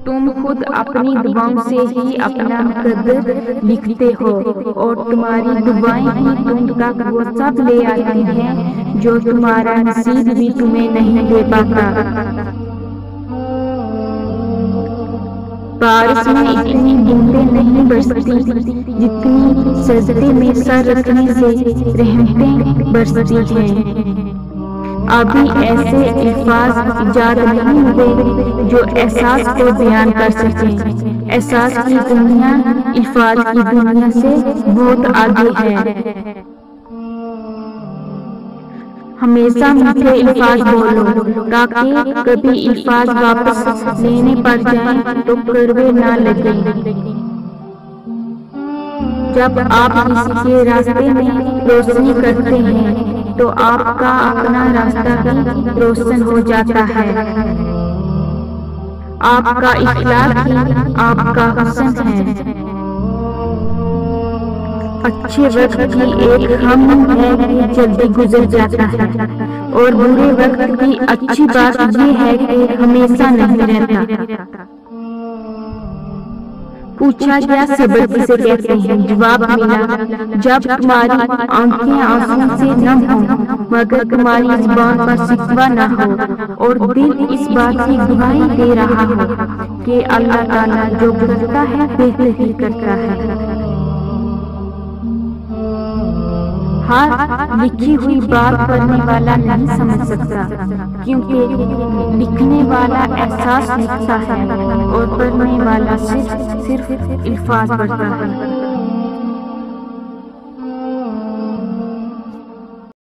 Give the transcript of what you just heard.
तुम खुद अपनी दुआओं से ही अपना कदर लिखते हो और तुम्हारी दुआएं ही तुम तक वो सब ले आती हैं जो तुम्हारा नसीब भी तुम्हें नहीं दे पाता। बारिश में इतनी बूंदें नहीं बरसती जितनी सजदे में सर रखने से रहमतें बरसती हैं। अभी ऐसे अल्फाज इजाद नहीं हुए जो एहसास को बयान कर सके। एहसास की दुनिया अल्फाज की दुनिया से बहुत आगे है। हमेशा मीठे अल्फाज बोलो ताकि कभी अल्फाज वापस लेने पड़ जाएं तो कड़वे ना लगे। जब आप किसी के रास्ते में रोशनी करते हैं तो आपका अपना रास्ता भी रोशन हो जाता है। आपका इखलाक ही आपका हुस्न है। अच्छे वक्त की एक हम है कि जल्दी गुजर जाता है और बुरे वक्त की अच्छी बात ये है कि हमेशा नहीं रहता। पूछा गया सब्र किसे कहते हैं? जवाब मिला जब तुम्हारी आंखें आंसू से नम हो मगर तुम्हारी जुबान पर शिकवा न हो और दिल इस बात की गवाही दे रहा हो कि अल्लाह ताला जो करता है बेहतर ही करता है। हर लिखी हुई बात पढ़ने वाला नहीं समझ सकता क्योंकि लिखने वाला एहसास लिखता है और पढ़ने वाला सिर्फ अल्फाज पढ़ता है।